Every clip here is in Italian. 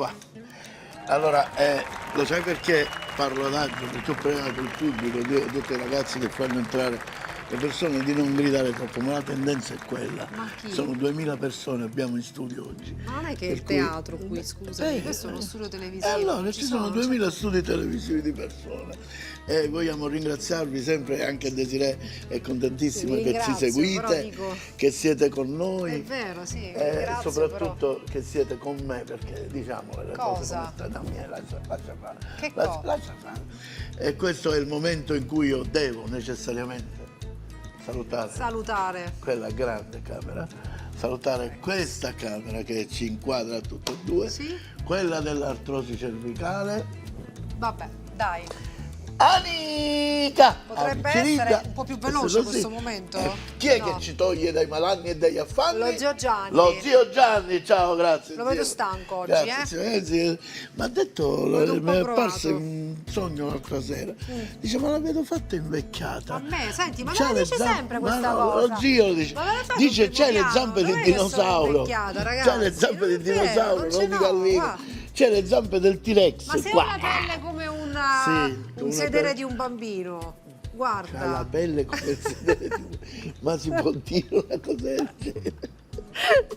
qua. Allora, lo sai perché parlo adagio? Perché ho pregato il pubblico, ho detto ai ragazzi che fanno entrare le persone di non gridare troppo, ma la tendenza è quella. Ma chi? Sono 2000 persone abbiamo in studio oggi. Ma non è che è Per il cui- teatro qui, scusami, questo è uno studio televisivo. allora, non ci sono 2000 certo. studi televisivi di persone e vogliamo ringraziarvi sempre, anche Desiree è contentissima Sì, vi che ci ringrazio, seguite, però dico- che siete con noi. È vero, sì, e ringrazio, soprattutto che siete con me, perché diciamo le cose Cosa? come stanno. No, lascia fare. Che Lascia- cosa? lascia fare. E questo è il momento in cui io devo necessariamente salutare quella grande camera, salutare questa camera che ci inquadra tutte e due, Sì? quella dell'artrosi cervicale. Vabbè, dai. Anica! Potrebbe Anicirita. essere un po' più veloce Così. questo momento? Chi è No. che ci toglie dai malanni e dagli affanni? Lo zio Gianni. Lo zio Gianni, ciao, grazie. Lo vedo zio. stanco oggi, Grazie, zio. Ma ha detto, vedo un po' mi è apparso provato. un sogno l'altra sera. Dice, ma la vedo fatta invecchiata. A me, senti, ma C'ha me la le dice zampe- sempre ma questa no, cosa. Lo zio lo dice. Ma me la fai Dice, sul c'hai le primo zampe piano? di Dov'è che sono dinosauro. invecchiata, C'hai le ragazzi? zampe Non di è vero, dinosauro, non non ce di n'ho, gallina. guarda. C'hai le zampe del T-Rex. Ma sei qua. una pelle come Sì, un una sedere pelle- di un bambino. Ha la Guarda. pelle come il sedere di... Ma si può dire una cosa del genere?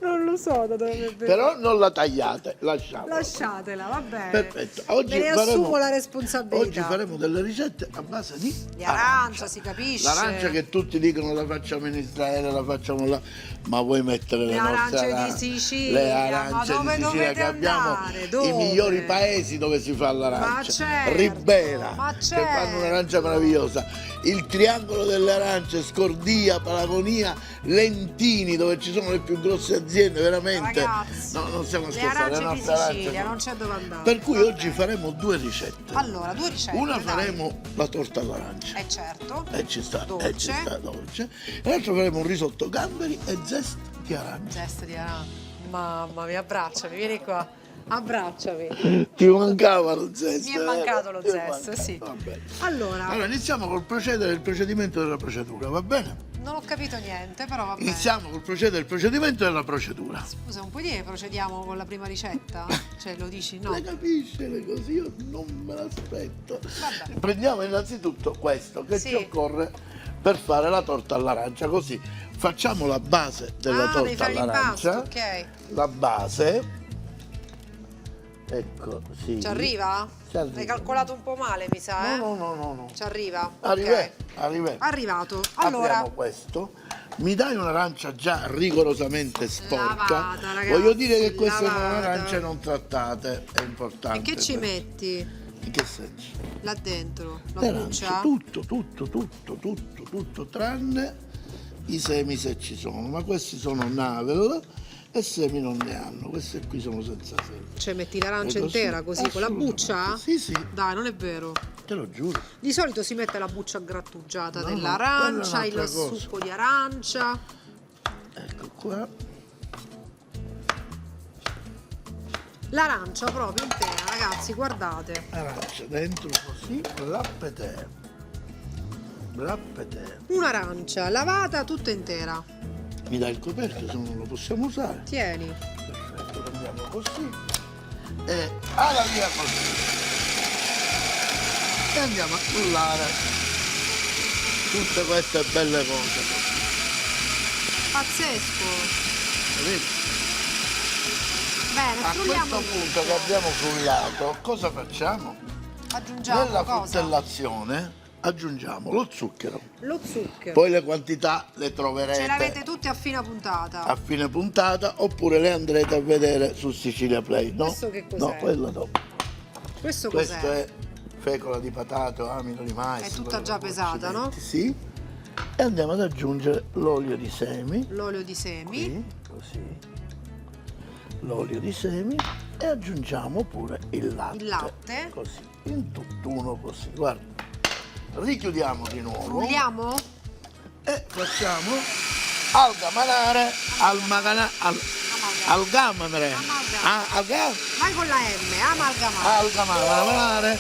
Non lo so da dove mi è venuto. Però non la tagliate, lasciamola. Lasciatela, va bene. Perfetto. Oggi Me ne assumo la responsabilità. Oggi faremo delle ricette a base di Di arancia, si capisce. L'arancia che tutti dicono la facciamo in Israele, la facciamo là, ma vuoi mettere le arance nostre di Sicilia, le arance ma dove di Sicilia, dovete che abbiamo andare? Dove? i migliori paesi dove si fa Ma l'arancia. certo, Ribera, ma che certo. fanno un'arancia meravigliosa. Il triangolo delle arance, Scordia, Palagonia, Lentini, dove ci sono le più grosse aziende, veramente. Ragazzi, No, non stiamo le scherzando, arance le di nostre arance Sicilia, sono- non c'è dove andare. Per cui Va oggi bene. faremo due ricette. Allora, due ricette. Una dai. faremo la torta all'arancia. Certo. Ci sta, Dolce. ci sta dolce. E l'altro faremo un risotto gamberi e zest di arancia. Gesto di arancia. Mamma mia, abbracciami, vieni qua. Abbracciami. Ti mancava lo zest? Mi è mancato lo Ti è zest, mancato, sì. va bene. Allora, Allora iniziamo col procedere, il procedimento della procedura, va bene? non ho capito niente, però va bene. Iniziamo col procedere, il procedimento della procedura. Scusa, non puoi dire che procediamo con la prima ricetta? Cioè, lo dici no? Le capisce le cose, io non me l'aspetto. Vabbè. Prendiamo innanzitutto questo che Sì. ci occorre per fare la torta all'arancia, così facciamo la base della Ah, devi torta fare l'impasto, all'arancia. ok. La base, ecco, sì. Ci arriva? Ci arriva. Hai calcolato un po' male, mi sa, eh? No. Ci arriva? Arrivé, Ok. arrivé. Arrivato. Allora, Apriamo questo. Mi dai un'arancia già rigorosamente sporca. Lavata, ragazzi, Voglio dire che queste sono lavata. arance non trattate, è importante. e che ci questo. metti In che senso? là dentro? La Le arance, buccia? tutto, tranne i semi se ci sono, ma questi sono navel e semi non ne hanno, queste qui sono senza semi. Cioè, metti l'arancia E così, intera così, con la buccia? Sì, sì, Dai, non è vero. te lo giuro. Di solito si mette la buccia grattugiata No, dell'arancia, quella è il un'altra cosa. succo di arancia. Ecco qua. L'arancia proprio intera, ragazzi, guardate. Arancia dentro così, blappetè. Un'arancia lavata tutta intera. Mi dai il coperchio se non lo possiamo usare. Tieni. Perfetto, prendiamo così e alla via così. E andiamo a cullare tutte queste belle cose. Pazzesco. Capito? Bene, A frulliamo questo punto che abbiamo frullato, cosa facciamo? Aggiungiamo Nella cosa? fruttazione aggiungiamo lo zucchero. Lo zucchero. Poi le quantità le troverete Ce l'avete tutte a fine puntata. a fine puntata oppure le andrete a vedere su Sicilia Play, no? Questo che cos'è? No, quello dopo. Questo Questo cos'è? è fecola di patate o amido di mais. È tutta quello già che pesata, no? accidenti, sì. E andiamo ad aggiungere l'olio di semi. L'olio di semi. Qui, così. L'olio di semi e aggiungiamo pure il latte. Il latte. Così, in tutt'uno così. Guarda, richiudiamo di nuovo Frulliamo? e facciamo algamanare, algamare, Vai con la M, amalgamare. algamanare.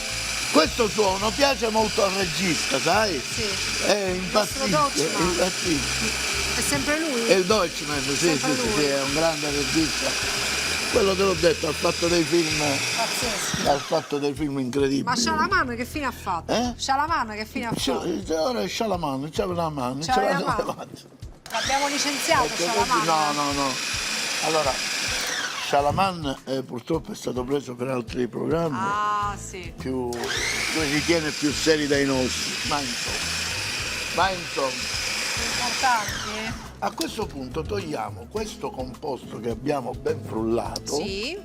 Questo suono piace molto al regista, sai? Sì. È nostro impazzisce, Deutschmann. impazzisce. È sempre lui? È il Deutschmann, sì, Sempre sì, lui. sì, è un grande regista. quello te l'ho detto, ha fatto dei film, Pazzesco. ha fatto dei film incredibili. Ma Shalaman che fine ha fatto? Eh? Shalaman che fine ha fatto? Ora è Shalaman, c'aveva la mano, C'aveva c'aveva la la mano. mano. L'abbiamo licenziato Perché Shalaman. così- no. Allora, Shalaman purtroppo è stato preso per altri programmi Ah, sì. più, lui ritiene più seri dei nostri, ma insomma. Importanti? A questo punto togliamo questo composto che abbiamo ben frullato Sì.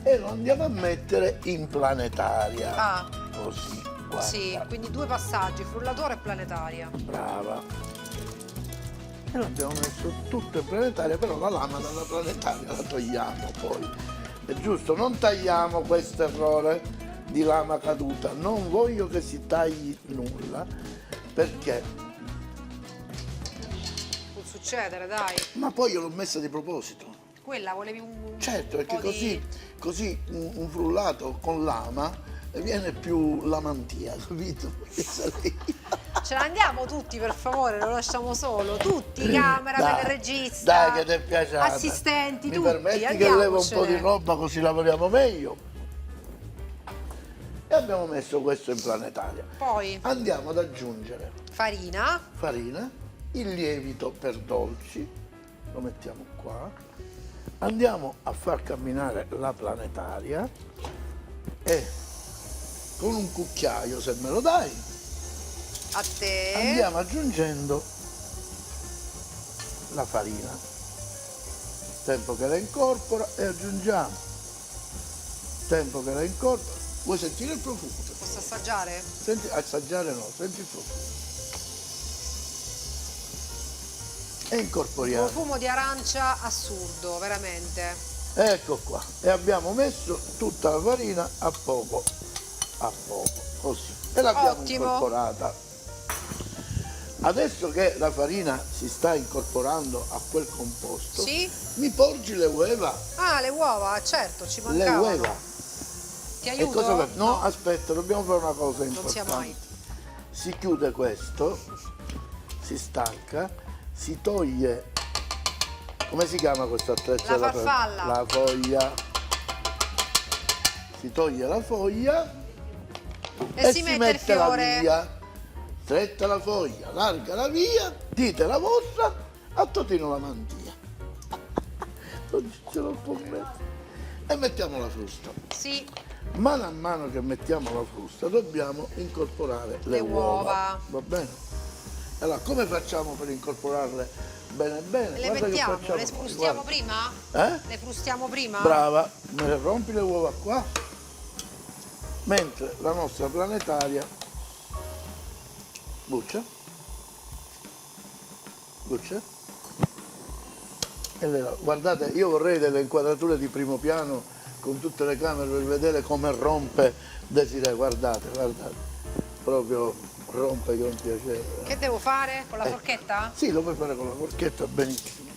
e lo andiamo a mettere in planetaria. Ah, Così, guarda. sì, quindi 2 passaggi, frullatore e planetaria. Brava. E l'abbiamo messo tutto in planetaria, però la lama dalla planetaria la togliamo poi. È giusto, non tagliamo questo errore di lama caduta. Non voglio che si tagli nulla, perché? Può succedere, dai. Ma poi io l'ho messa di proposito. Quella volevi un Certo, perché po' di- così un frullato con lama viene più lamantia, capito? Ce ne andiamo tutti, per favore, lo lasciamo solo. Tutti, camera, Dai, per il regista. Dai, che ti è piaciuta. Assistenti, Mi tutti. permetti che levo un po' di andiamocene. roba così lavoriamo meglio? E abbiamo messo questo in planetaria. Poi Andiamo ad aggiungere farina. farina, il lievito per dolci, lo mettiamo qua. Andiamo a far camminare la planetaria e con un cucchiaio, se me lo dai, A te. andiamo aggiungendo la farina. Tempo che la incorpora e aggiungiamo. Tempo che la incorpora. Vuoi sentire il profumo? Posso assaggiare? Senti, assaggiare no, senti il profumo. E incorporiamo. Profumo di arancia assurdo, veramente. Ecco qua. E abbiamo messo tutta la farina a poco, così. E l'abbiamo Ottimo. incorporata. Adesso che la farina si sta incorporando a quel composto, Sì? mi porgi le uova. Ah, le uova, certo, ci Le mancavano. uova. Ti E aiuto? cosa fai? No, aspetta, dobbiamo fare una cosa Non sia importante. mai. Si chiude questo, si stacca, si toglie, come si chiama questo attrezzo? La farfalla. La foglia. Si toglie la foglia E si mette il la fiore. via. Stretta la foglia, larga la via, dite la vostra, a Totino la mantia. Non ce lo può mettere. E mettiamo la frusta. Sì, Mano a mano che mettiamo la frusta dobbiamo incorporare le Le uova. Va bene? Allora, come facciamo per incorporarle bene bene? le Guarda che mettiamo, facciamo le noi, frustiamo guarda. prima? Eh? Le frustiamo prima? Brava, me le rompi le uova qua, mentre la nostra planetaria buccia, guardate, io vorrei delle inquadrature di primo piano con tutte le camere per vedere come rompe Desiree, guardate, proprio rompe con piacere. Che devo fare? Con la forchetta? Sì, lo puoi fare con la forchetta benissimo.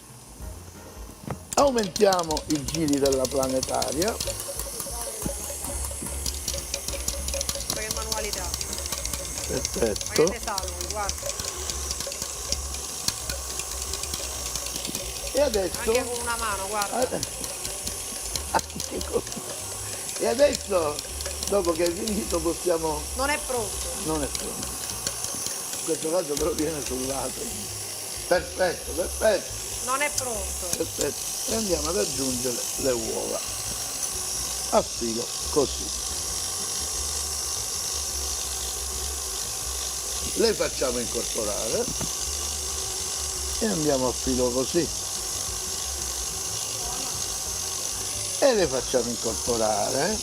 Aumentiamo i giri della planetaria. Che manualità. Ma Perfetto. che ne sa lui, guarda. E adesso... Anche con una mano, guarda. Anche così. E adesso, dopo che è finito, possiamo... Non è pronto. Non è pronto. In questo caso però viene sul lato. Perfetto, Non è pronto. perfetto. E andiamo ad aggiungere le uova. A filo, così. Le facciamo incorporare e andiamo a filo così. E le facciamo incorporare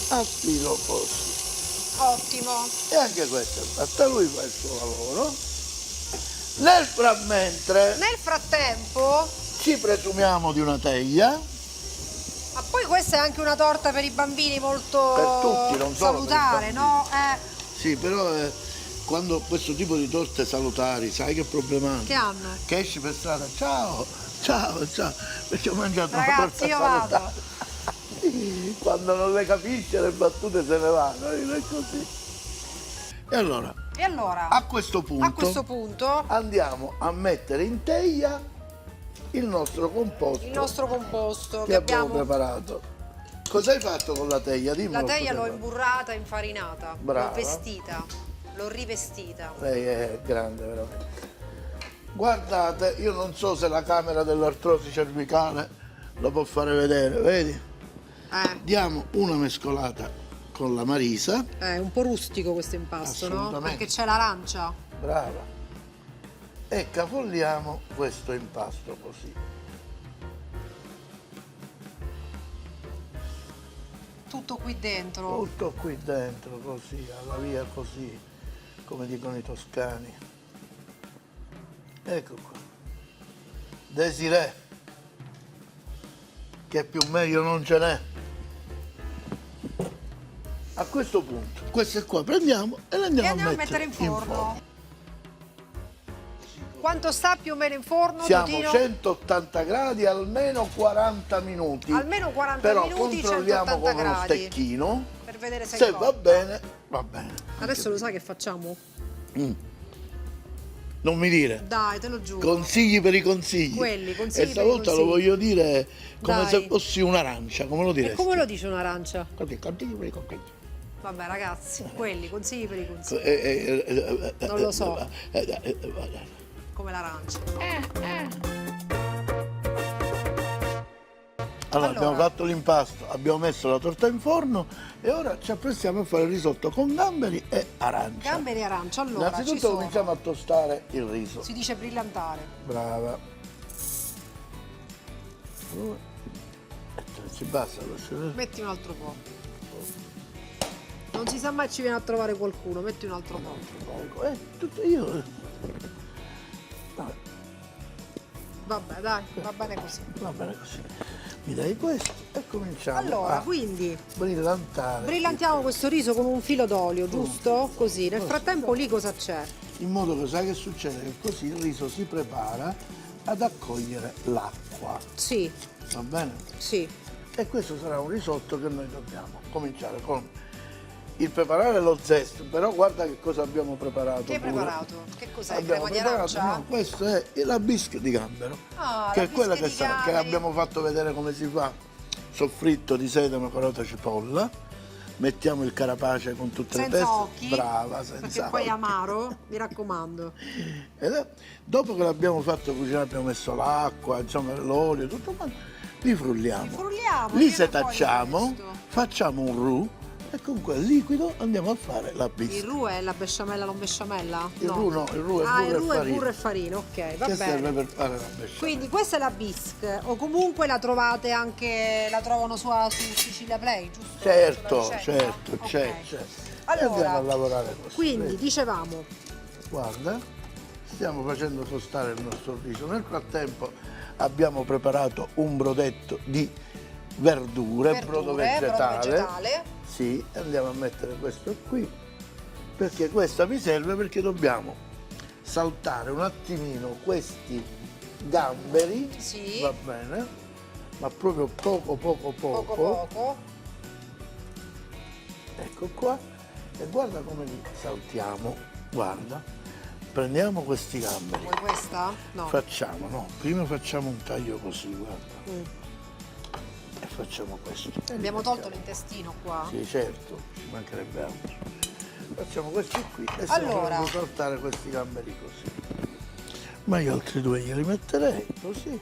a filo così. Ottimo. E anche questo è fatto, lui fa il suo lavoro. Nel fratmentre Nel frattempo, ci presumiamo di una teglia. ma poi questa è anche una torta per i bambini molto Per tutti, non solo salutare, per i no? Sì, però quando questo tipo di torte salutari, sai che problema hanno? Che hanno? Che esci per strada, ciao, perché ho mangiato una Ragazzi, torta io salutare. vado. Quando non le capisce le battute se ne vanno, è così. E allora, E allora, a questo a questo punto, andiamo a mettere in teglia il nostro composto Il nostro composto che abbiamo preparato. Cosa hai fatto con la teglia? Dimmi. La teglia l'ho imburrata, infarinata, Brava. l'ho vestita, l'ho rivestita. Lei è grande veramente. Guardate, io non so se la camera dell'artrosi cervicale lo può fare vedere, vedi? Diamo una mescolata con la marisa. È un po' rustico questo impasto, no? Assolutamente. Perché c'è l'arancia. Brava. E capoliamo questo impasto così. Tutto qui dentro. Tutto qui dentro, così, alla via così, come dicono i toscani. Ecco qua. Desiré, che più meglio non ce n'è. A questo punto, queste qua prendiamo e le andiamo, E andiamo a mettere in forno. Quanto sta più o meno in forno, Siamo Totino? 180 gradi, almeno 40 minuti. Almeno 40 Però minuti, controlliamo 180 con uno gradi. stecchino. Per vedere se, Se è va cotta. bene, va bene. Adesso lo sai che facciamo? Non mi dire. Dai, te lo giuro. Consigli per i consigli. Quelli, consigli E per i stavolta lo consigli. voglio dire come Dai. se fossi un'arancia, come lo E diresti? come lo dice un'arancia? Così, consigli per i consigli. Vabbè ragazzi, quelli, consigli per i consigli. Non lo so. Come l'arancia. Allora, abbiamo Allora. fatto l'impasto, abbiamo messo la torta in forno e ora ci apprestiamo a fare il risotto con gamberi e arancia. Gamberi e arancia, allora ci Innanzitutto sono. cominciamo a tostare il riso. Si dice brillantare. Brava. 2 e 3, ci basta questo. Metti un altro po'. Non si sa mai ci viene a trovare qualcuno, metti un altro po'. Tutto io. Vabbè, Vabbè, dai, va bene così. va bene così. Mi dai questo e cominciamo Allora, a quindi brillantare. brillantiamo questo riso con un filo d'olio, giusto? Così. Nel frattempo lì cosa c'è? In modo che sai che succede? Che così il riso si prepara ad accogliere l'acqua. Sì, Va bene? sì. E questo sarà un risotto che noi dobbiamo cominciare con il preparare lo zest, però guarda che cosa abbiamo preparato. Che hai pure. preparato? Che cos'è? Abbiamo Crema di preparato, arancia? no, questo è la bisque di gambero, Ah, che la è quella bische che, di che gamberi. abbiamo fatto vedere come si fa, soffritto di sedano, carota, cipolla, mettiamo il carapace con tutte le Senza pezze, occhi? brava, senza Perché poi è occhi. amaro, mi raccomando. Dopo che l'abbiamo fatto cucinare abbiamo messo l'acqua, insomma l'olio, tutto quanto, li frulliamo, Li frulliamo, li viene setacciamo, fuori questo. facciamo un roux e con quel liquido andiamo a fare la Il bisque. roux è la besciamella, non besciamella? Il roux no, il roux è Ah, il burro e roux è farina. burro e farina, ok, va Che bene. serve per fare la besciamella. Quindi questa è la bisque, o comunque la trovate anche, la trovano su Sicilia Play, giusto? Certo, Sulla ricetta? certo, Ok. c'è. E Allora, andiamo a lavorare così. Quindi, vedi? dicevamo, Guarda, stiamo facendo tostare il nostro riso. Nel frattempo abbiamo preparato un brodetto di verdure, brodo vegetale. Sì, andiamo a mettere questo qui, perché questa mi serve perché dobbiamo saltare un attimino questi gamberi, Sì. va bene, ma proprio poco. poco. Ecco qua, e guarda come li saltiamo, guarda, prendiamo questi gamberi, Vuoi questa? No. facciamo, no, prima facciamo un taglio così, guarda, Mm. e facciamo questo. Abbiamo tolto l'intestino qua. Sì, certo, ci mancherebbe altro. Facciamo questi qui e stiamo Allora. facendo saltare questi gamberi così. Ma gli altri due glieli metterei così.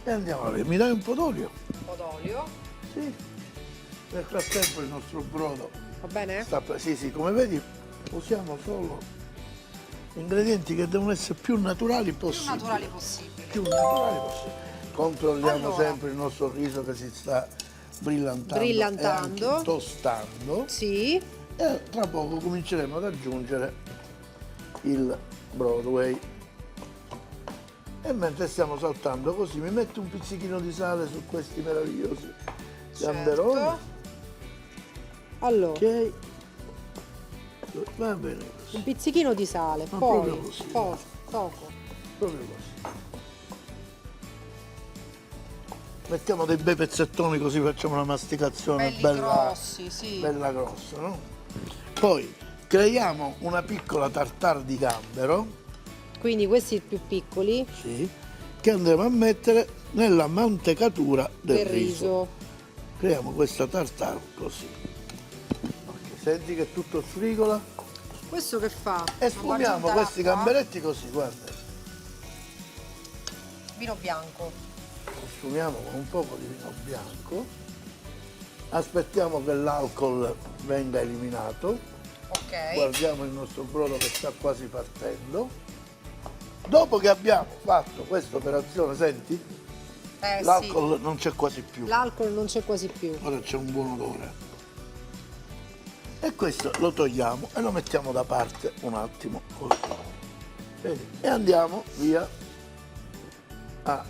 E andiamo a vedere. Mi dai un po' d'olio? Un po' d'olio. Sì. Nel frattempo il nostro brodo Va bene? sta sì, come vedi usiamo solo ingredienti che devono essere più naturali Più possibili. naturali possibile. Più naturali possibili. Controlliamo Allora. sempre il nostro riso che si sta brillantando, Brillantando. e anche tostando. Sì. E tra poco cominceremo ad aggiungere il Broadway. E mentre stiamo saltando così mi metto un pizzichino di sale su questi meravigliosi gamberoni. Certo. Allora, Ok, va bene così, un pizzichino di sale, Ma poi proprio così. poco. proprio così. Mettiamo dei bei pezzettoni così facciamo una masticazione Belli bella, grossi, sì. bella grossa, no? Poi creiamo una piccola tartare di gambero. Quindi questi più piccoli. Sì, che andremo a mettere nella mantecatura del Del riso. riso. Creiamo questa tartare così. Ok, senti che tutto sfrigola. Questo che fa? E sfumiamo questi gamberetti così, guarda. Vino bianco. Sfumiamo con un poco di vino bianco. Aspettiamo che l'alcol venga eliminato. Ok. Guardiamo il nostro brodo che sta quasi partendo. Dopo che abbiamo fatto questa operazione, senti? Sì. L'alcol non c'è quasi più. L'alcol non c'è quasi più. Ora c'è un buon odore. E questo lo togliamo e lo mettiamo da parte un attimo così. Vedi? E andiamo via a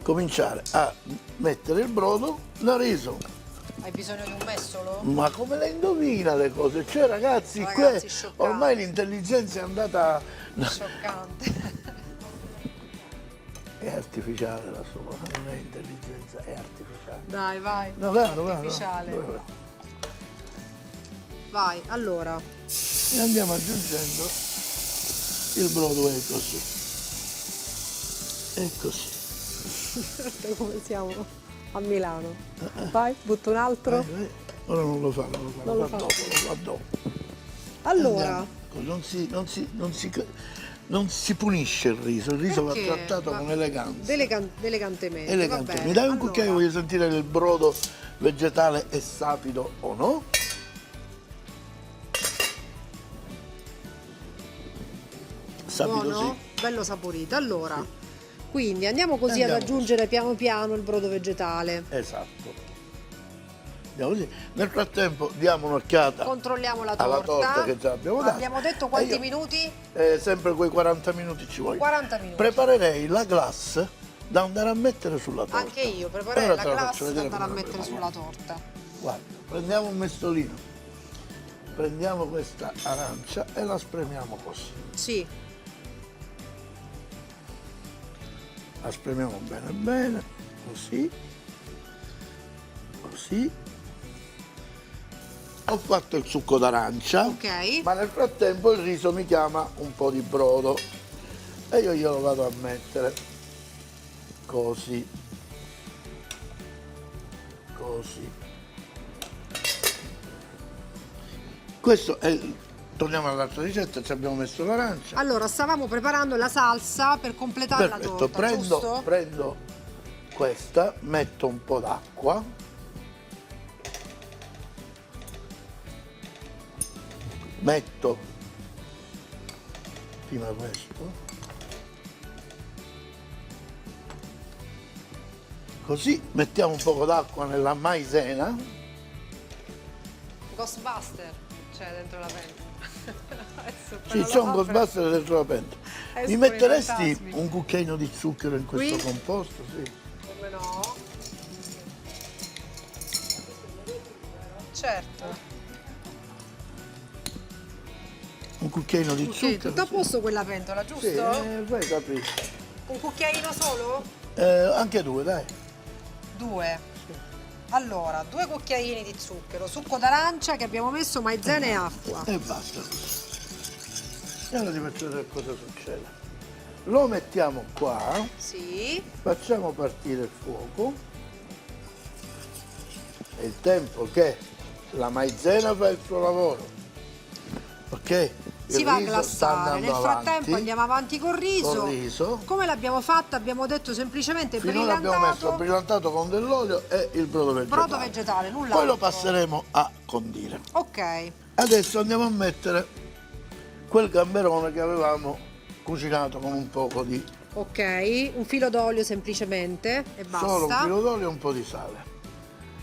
cominciare a mettere il brodo nel riso. Hai bisogno di un mestolo? Ma come le indovina le cose? Cioè ragazzi, Ragazzi, qui scioccante. ormai l'intelligenza è andata... Scioccante. È artificiale la sua, non è intelligenza, è artificiale. Dai, vai. No, vero, Artificiale. vero. Vai, allora. E andiamo aggiungendo il brodo, è così. E così. Come siamo a Milano. Vai, butto un altro. Vai. Ora non lo fa, Non lo fa dopo, lo fa dopo. Allora, Non si punisce il riso va perché? trattato con eleganza. Elegantemente. Elegante. Va bene. Mi dai un Allora, cucchiaio, voglio sentire che il brodo vegetale è sapido o no? Sapido buono? sì. Bello saporito. Allora, quindi andiamo così Andiamo ad aggiungere piano piano il brodo vegetale. Esatto. Andiamo così. Nel frattempo diamo un'occhiata Controlliamo la alla torta. torta che già abbiamo dato. Abbiamo detto quanti E io, minuti? sempre quei 40 minuti ci vogliono. 40 minuti. Preparerei la glace da andare a mettere sulla torta. Anche io preparerei Ora la te la faccio glace da vedere andare a come la mettere prepariamo. sulla torta. Guarda, prendiamo un mestolino, prendiamo questa arancia e la spremiamo così. Sì. La spremiamo bene bene, così, così. Ho fatto il succo d'arancia, Ok. ma nel frattempo il riso mi chiama un po' di brodo e io glielo vado a mettere così, così. Questo è torniamo all'altra ricetta, ci abbiamo messo l'arancia. Allora, stavamo preparando la salsa per completare la Perfetto, torta, giusto? prendo questa, metto un po' d'acqua. Metto prima questo. Così mettiamo un po' d'acqua nella maizena. Ghostbuster, cioè dentro la pentola. Adesso Sì, però c'è lo un apro. ghostbuster dentro la pentola. Escono Mi i metteresti fantasmi. un cucchiaino di zucchero in questo Qui? composto? Sì. Come no? Certo. Un cucchiaino di Ok, zucchero. tutto a sì. posto quella pentola, giusto? Sì, poi capisci. Un cucchiaino solo? Anche due, dai. 2. Allora, 2 cucchiaini di zucchero, succo d'arancia che abbiamo messo, maizena e acqua. E basta così. E ora ti faccio vedere cosa succede. Lo mettiamo qua, Sì. facciamo partire il fuoco. È il tempo che la maizena fa il suo lavoro. Ok? Si Il va a riso sta glassare. andando Nel frattempo avanti. andiamo avanti col riso. Col riso. Come l'abbiamo fatto? Abbiamo detto semplicemente Finora abbiamo messo brillantato. brillantato con dell'olio e il brodo vegetale. Brodo vegetale, nulla. Poi lo passeremo a condire. Ok. Adesso andiamo a mettere quel gamberone che avevamo cucinato con un poco di Ok, un filo d'olio semplicemente e basta. solo un filo d'olio e un po' di sale.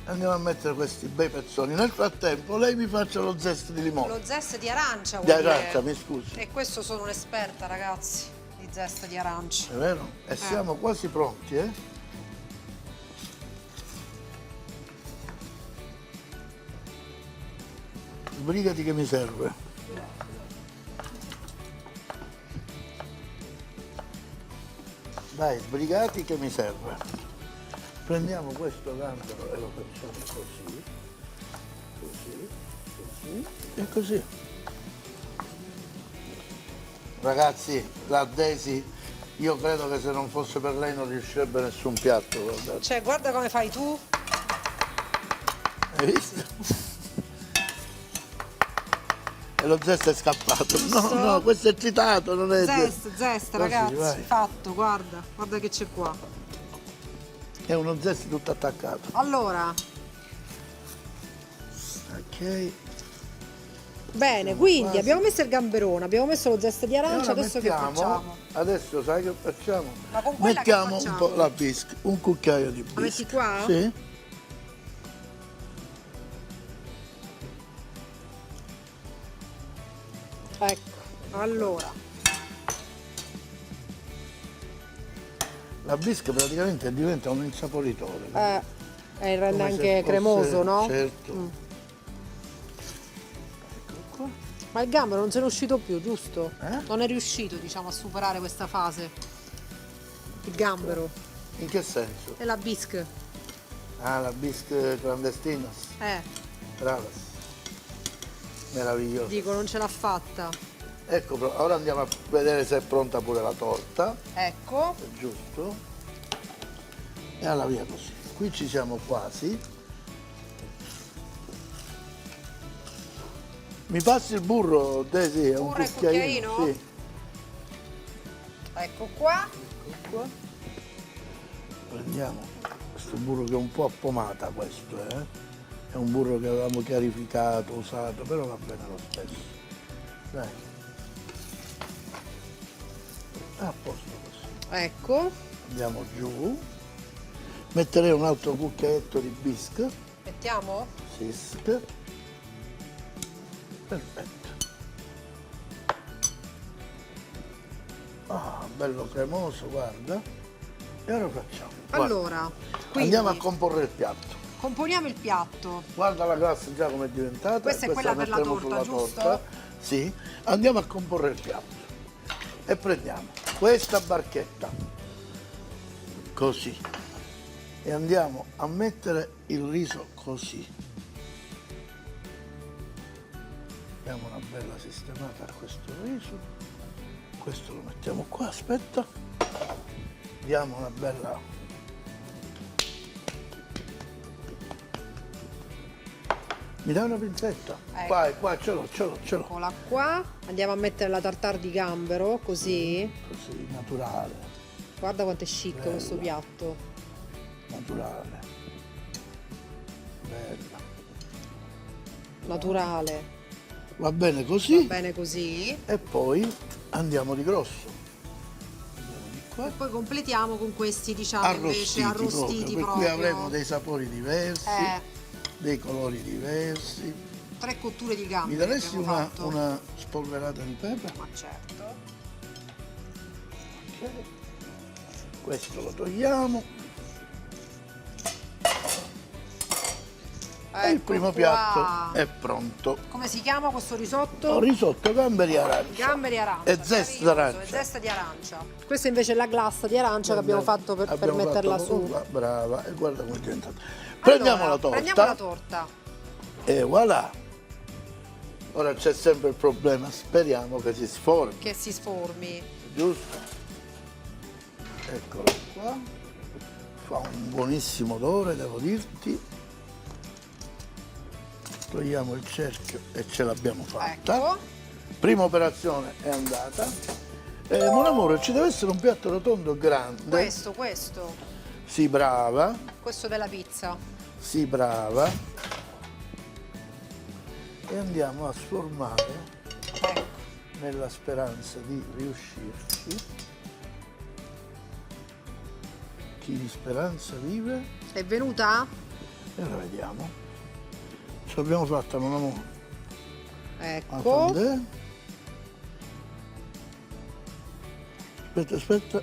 Andiamo a mettere questi bei pezzoni. Nel frattempo lei mi faccia lo zest di limone. Lo zest di arancia Di vuol dire. arancia, mi scusi. E questo sono un'esperta, ragazzi, di zest di arancia. È vero? E siamo quasi pronti, eh? Sbrigati che mi serve. Dai, sbrigati che mi serve. Prendiamo questo gambero e lo facciamo così, così, così e così. Ragazzi, la Daisy Io credo che se non fosse per lei non riuscirebbe nessun piatto, guardate. Cioè, guarda come fai tu. Hai visto? E lo zest è scappato. Giusto? No, questo è citato, non è Zest, Così, ragazzi, vai. fatto, guarda che c'è qua. È uno zest tutto attaccato. Allora, Ok. bene, quindi quasi. abbiamo messo il gamberone, abbiamo messo lo zest di E arancia, ora adesso che facciamo? adesso sai che facciamo? Ma con quella che Mettiamo un facciamo? po' la bisca, un cucchiaio di bisca. La metti qua? Sì. Ecco, allora, La bisca praticamente diventa un insaporitore. e rende Come se anche fosse- cremoso, no? Certo. Eccolo qua. Ma il gambero non se n'è uscito più, giusto? Eh? Non è riuscito, diciamo, a superare questa fase. Il gambero In che senso? e la bisque. Ah, la bisca clandestina. Brava. Meraviglioso. Dico, non ce l'ha fatta. Ecco, ora andiamo a vedere se è pronta pure la torta. Ecco. È giusto? E alla via così. Qui ci siamo quasi. Mi passi il burro, Desi? È un Burro e cucchiaino? cucchiaino? Sì. Ecco qua. Ecco qua. Prendiamo questo burro che è un po' a pomata questo, eh? È un burro che avevamo chiarificato, usato, però va bene lo stesso. Dai. A posto così. Ecco. Andiamo giù. Metterei un altro cucchiaetto di bisc. Mettiamo? Sisk. Perfetto. Ah, bello cremoso, guarda. E ora facciamo. Guarda. Allora, quindi Andiamo a comporre il piatto. componiamo il piatto. Guarda la glassa già come è diventata. Questa è quella per la metteremo torta, sulla giusto? torta. Sì. Andiamo a comporre il piatto. E prendiamo questa barchetta. Così. E andiamo a mettere il riso così. Diamo una bella sistemata a questo riso. Questo lo mettiamo qua, aspetta. Diamo una bella... Mi dai una pinzetta? Ecco. Qua, ce l'ho. Eccola qua. Andiamo a mettere la tartare di gambero, così. Così, naturale, Guarda quanto è chic Bella. questo piatto. naturale. Bella. Naturale. Va bene così? Va bene così. E poi andiamo di grosso. Andiamo di qua. E poi completiamo con questi, diciamo, invece arrostiti Per proprio. cui avremo dei sapori diversi, Eh, dei colori diversi. 3 cotture di Mi gambero daresti abbiamo fatto. una spolverata di pepe? Ma certo. Ok. Questo lo togliamo. E il Ecco primo qua. piatto è pronto. Come si chiama questo risotto? Risotto gamberi arancia. Gamberi arancia. E zest meraviglioso, d'arancia. E zesta di arancia. Questa invece è la glassa di arancia che abbiamo fatto per Abbiamo metterla fatto su. qua, brava, e guarda come è diventata. Prendiamo Allora, la torta. Prendiamo la torta. E voilà. Ora c'è sempre il problema, speriamo che si sformi, Che si sformi. giusto? Eccolo qua. Fa un buonissimo odore, devo dirti. Togliamo il cerchio e ce l'abbiamo fatta. Ecco. Prima operazione è andata. Mon amore, ci deve essere un piatto rotondo grande. Questo. Sì, brava. Questo della pizza. Sì, brava. E andiamo a sformare Ecco. nella speranza di riuscirci. Chi di speranza vive. È venuta? E ora vediamo. Ce l'abbiamo fatta, mon amore. Ecco. Attendè. Aspetta.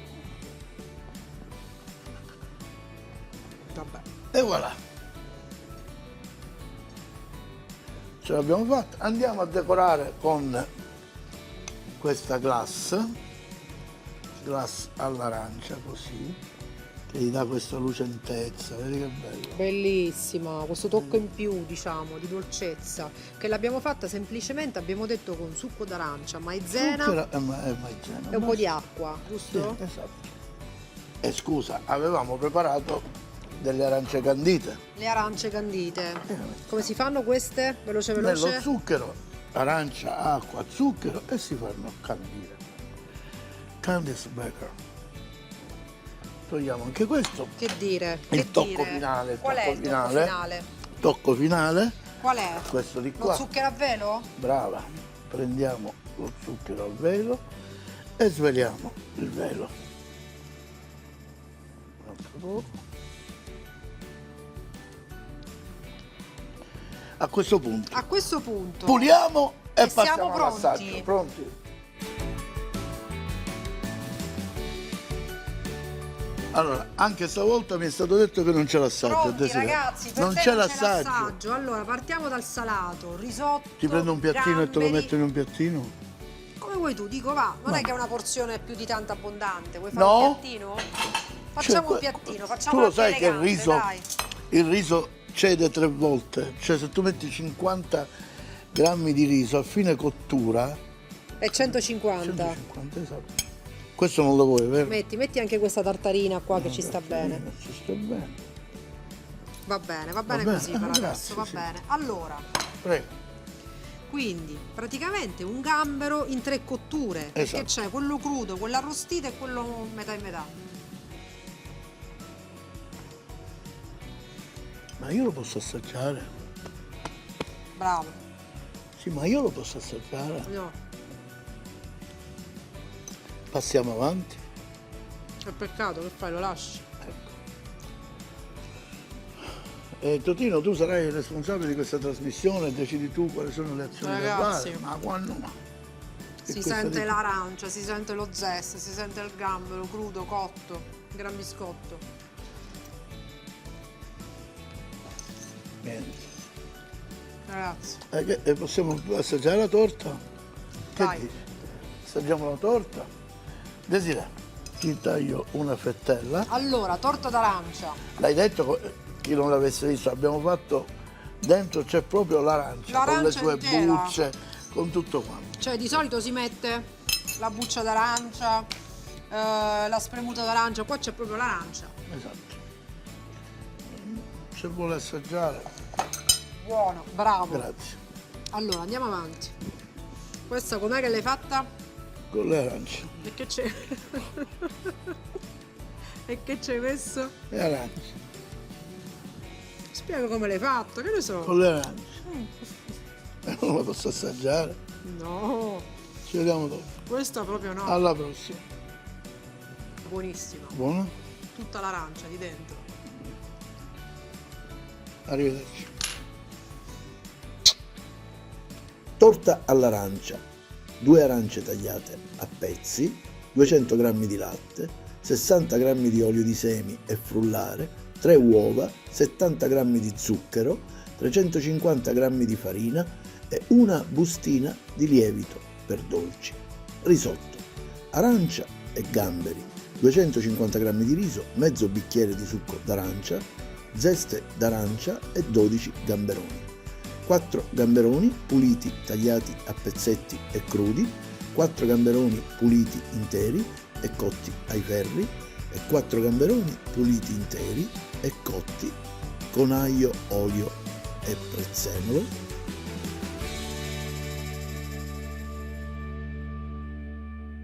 Vabbè. E voilà. Ce l'abbiamo fatta. Andiamo a decorare con questa glace all'arancia, così. che gli dà questa lucentezza, vedi che bello. Bellissima, questo tocco in più, diciamo, di dolcezza, che l'abbiamo fatta semplicemente, abbiamo detto, con succo d'arancia, maizena Zucchero e maizena. e un po' di acqua, giusto? Sì, esatto. E scusa, avevamo preparato delle arance candite. Le arance candite. Come si fanno queste? Veloce veloce? Nello zucchero, arancia, acqua, zucchero e si fanno candire. Candice Baker. Togliamo anche questo. Che dire? Il Che tocco dire? finale, il Qual è tocco il tocco finale? finale? Tocco finale, Qual è? questo di Lo qua. zucchero a velo? Brava. Prendiamo lo zucchero al velo e sveliamo il velo. Un altro po'. A questo punto A questo punto puliamo e siamo passiamo pronti. all'assaggio. Pronti? Allora, anche stavolta mi è stato detto che non c'è l'assaggio. Pronti Desiderio. ragazzi, per Non te c'è non c'è l'assaggio. l'assaggio. Allora, partiamo dal salato, risotto, Ti prendo un piattino e te lo gamberi. metto in un piattino? Come vuoi tu, dico va, non No. è che è una porzione più di tanto abbondante, vuoi fare No. un piattino? Facciamo Cioè, un piattino, facciamo tu lo una sai che dai. il riso cede 3 volte, cioè se tu metti 50 grammi di riso a fine cottura, È 150. 150, esatto. Questo non lo vuoi, vero? Metti anche questa tartarina qua che ci sta bene. Ci sta bene. Va bene bene, così per grazie, adesso, va sì. bene. Allora, Prego. quindi praticamente un gambero in 3 cotture, perché Esatto. c'è quello crudo, quello arrostito e quello metà e metà. Ma io lo posso assaggiare? Bravo. Sì, ma io lo posso assaggiare. No, Passiamo avanti. è peccato, che fai? Lo lasci? Totino, tu sarai il responsabile di questa trasmissione, decidi tu quali sono le azioni da Ragazzi, fare. Ma quando no? Si questa sente di- l'arancia, si sente lo zest, si sente il gambero crudo, cotto, gran biscotto. Niente. Ragazzi, Possiamo assaggiare la torta? Che Vai. dici? Assaggiamo la torta? Desiree, ti taglio una fettella. allora, torta d'arancia. L'hai detto, chi non l'avesse visto, abbiamo fatto, dentro c'è proprio l'arancia, con le L'arancia sue intera. bucce, con tutto quanto. Cioè di solito si mette la buccia d'arancia, la spremuta d'arancia, qua c'è proprio l'arancia. Esatto. Se vuole assaggiare, Buono, bravo. grazie. Allora, andiamo avanti. Questa com'è che l'hai fatta? Con le arance. E che c'è? E che ci hai messo? Le arance. Spiega come l'hai fatto, che ne so. Con le arance. Non la posso assaggiare. No, Ci vediamo dopo. questa proprio no. Alla prossima. Buonissima. Buono? Tutta l'arancia di dentro. Arrivederci. Torta all'arancia, 2 arance tagliate a pezzi, 200 g di latte, 60 g di olio di semi e frullare, 3 uova, 70 g di zucchero, 350 g di farina e una bustina di lievito per dolci. Risotto, arancia e gamberi, 250 g di riso, mezzo bicchiere di succo d'arancia, zeste d'arancia e 12 gamberoni. 4 gamberoni puliti tagliati a pezzetti e crudi, 4 gamberoni puliti interi e cotti ai ferri e 4 gamberoni puliti interi e cotti con aglio, olio e prezzemolo,